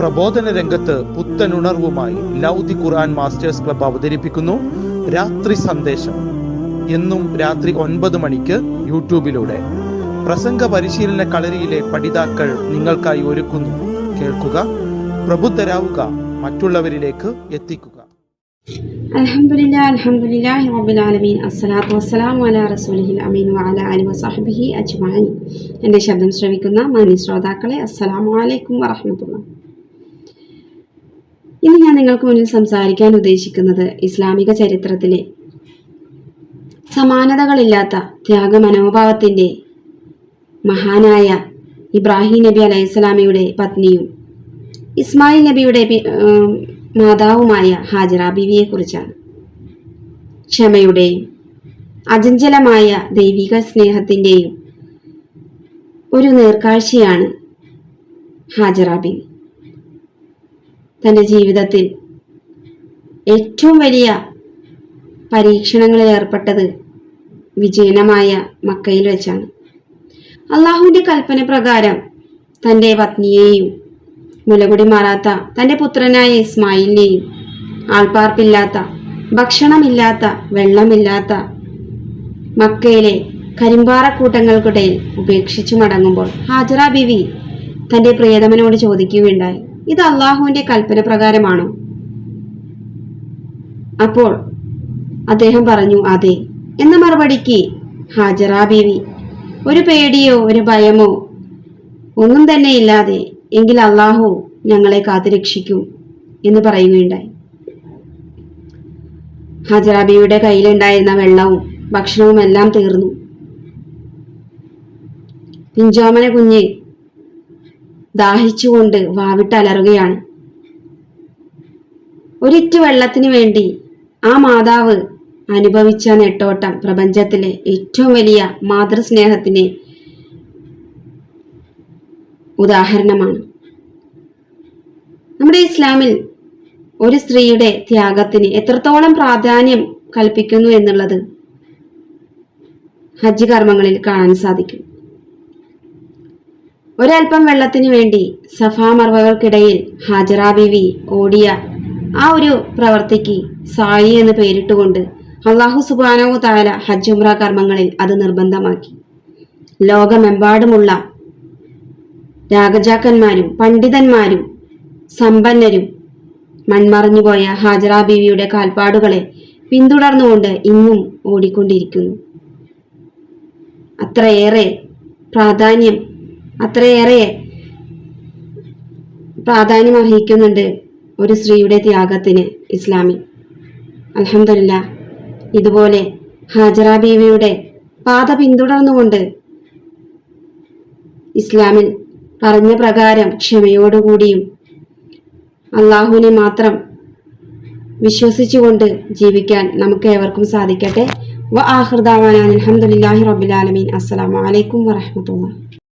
പ്രബോധന രംഗത്ത് പുത്തനുണർവുമായി ലൗദി ഖുർആൻ masters club അവതരിപ്പിക്കുന്നു രാത്രി സന്ദേശം. എന്നും രാത്രി 9 മണിക്ക് യൂട്യൂബിലൂടെ പ്രസംഗ പരിശീലന കളരിയിലെ പഠിതാക്കൾ നിങ്ങൾക്കായി ഒരുക്കുന്നു. കേൾക്കുക, പ്രബുദ്ധരാവുക, മറ്റുള്ളവരിലേക്ക് എത്തിക്കുക. അൽഹംദുലില്ലാഹി റബ്ബിൽ ആലമീൻ. അസ്സലാത്തു വസ്സലാമു അലാ റസൂലിഹിൽ അമീൻ വഅലാ ആലിഹി വസഹ്ബിഹി അജ്മഈൻ. എൻ്റെ ശബ്ദം ശ്രവിക്കുന്ന മാന്യ ശ്രോതാക്കളെ, അസ്സലാമു അലൈക്കും വറഹ്മത്തുള്ളാഹി. ഇന്ന് ഞാൻ നിങ്ങൾക്ക് മുന്നിൽ സംസാരിക്കാൻ ഉദ്ദേശിക്കുന്നത് ഇസ്ലാമിക ചരിത്രത്തിലെ സമാനതകളില്ലാത്ത ത്യാഗമനോഭാവത്തിൻ്റെ മഹാനായ ഇബ്രാഹിം നബി അലൈഹിസ്സലാമയുടെ പത്നിയും ഇസ്മായിൽ നബിയുടെ മാതാവുമായ ഹാജറ ബീവിയെ കുറിച്ചാണ്. ക്ഷമയുടെയും അചഞ്ചലമായ ദൈവിക സ്നേഹത്തിൻ്റെയും ഒരു നേർക്കാഴ്ചയാണ് ഹാജറ ബീവി. തൻ്റെ ജീവിതത്തിൽ ഏറ്റവും വലിയ പരീക്ഷണങ്ങളിൽ ഏർപ്പെട്ടത് വിജയനമായ മക്കയിൽ വെച്ചാണ്. അള്ളാഹുവിൻ്റെ കൽപ്പന പ്രകാരം തൻ്റെ പത്നിയെയും മുലകുടി മാറാത്ത തൻ്റെ പുത്രനായ ഇസ്മായിലിനെയും ആൾപ്പാർപ്പില്ലാത്ത, ഭക്ഷണമില്ലാത്ത, വെള്ളമില്ലാത്ത മക്കയിലെ കരിമ്പാറക്കൂട്ടങ്ങൾക്കിടയിൽ ഉപേക്ഷിച്ചു മടങ്ങുമ്പോൾ ഹാജറ ബീവി തൻ്റെ പ്രിയതമനോട് ചോദിക്കുകയുണ്ടായി, ഇത് അള്ളാഹുവിൻ്റെ കൽപ്പന പ്രകാരമാണോ? അപ്പോൾ അദ്ദേഹം പറഞ്ഞു, അതെ. എന്ന മറുപടിക്ക് ഹാജറ ബീവി ഒരു പേടിയോ ഒരു ഭയമോ ഒന്നും തന്നെ ഇല്ലാതെ, എങ്കിൽ അള്ളാഹു ഞങ്ങളെ കാത്തുരക്ഷിക്കും എന്ന് പറയുകയുണ്ടായി. ഹാജറ ബീവിയുടെ കയ്യിലുണ്ടായിരുന്ന വെള്ളവും ഭക്ഷണവും എല്ലാം തീർന്നു. പിഞ്ചോമന കുഞ്ഞ് ദാഹിച്ചുകൊണ്ട് വാവിട്ടലറുകയാണ്. ഒരിറ്റ് വെള്ളത്തിന് വേണ്ടി ആ മാതാവ് അനുഭവിച്ച നെട്ടോട്ടം പ്രപഞ്ചത്തിലെ ഏറ്റവും വലിയ മാതൃസ്നേഹത്തിന് ഉദാഹരണമാണ്. നമ്മുടെ ഇസ്ലാമിൽ ഒരു സ്ത്രീയുടെ ത്യാഗത്തിന് എത്രത്തോളം പ്രാധാന്യം കൽപ്പിക്കുന്നു എന്നുള്ളത് ഹജ്ജ് കർമ്മങ്ങളിൽ കാണാൻ സാധിക്കും. ഒരൽപ്പം വെള്ളത്തിന് വേണ്ടി സഫാ മർവകൾക്കിടയിൽ ഹാജറ ബീവി ഓടിയ ആ ഒരു പ്രവൃത്തിക്ക് സായി എന്ന് പേരിട്ടുകൊണ്ട് അള്ളാഹു സുബ്ഹാനഹു തആല ഹജ്ജ് ഉംറ കർമ്മങ്ങളിൽ അത് നിർബന്ധമാക്കി. ലോകമെമ്പാടുമുള്ള രാജാക്കന്മാരും പണ്ഡിതന്മാരും സമ്പന്നരും മൺമറഞ്ഞുപോയ ഹാജറ ബീവിയുടെ കാൽപ്പാടുകളെ പിന്തുടർന്നുകൊണ്ട് ഇന്നും ഓടിക്കൊണ്ടിരിക്കുന്നു. അത്രയേറെ പ്രാധാന്യം അർഹിക്കുന്നുണ്ട് ഒരു സ്ത്രീയുടെ ത്യാഗത്തിന് ഇസ്ലാമിൽ. അൽഹംദുലില്ലാഹ്, ഇതുപോലെ ഹാജറ ബീവിയുടെ പാത പിന്തുടർന്നുകൊണ്ട് ഇസ്ലാമിൽ പറഞ്ഞ പ്രകാരം ക്ഷമയോടുകൂടിയും അള്ളാഹുവിനെ മാത്രം വിശ്വസിച്ചുകൊണ്ട് ജീവിക്കാൻ നമുക്ക് ഏവർക്കും സാധിക്കട്ടെ. വ ആഖിറു ദഅവാനാ അൽഹംദുലില്ലാഹി റബ്ബിൽ ആലമീൻ. അസ്സലാമു അലൈക്കും വറഹ്മത്തുള്ളാഹി.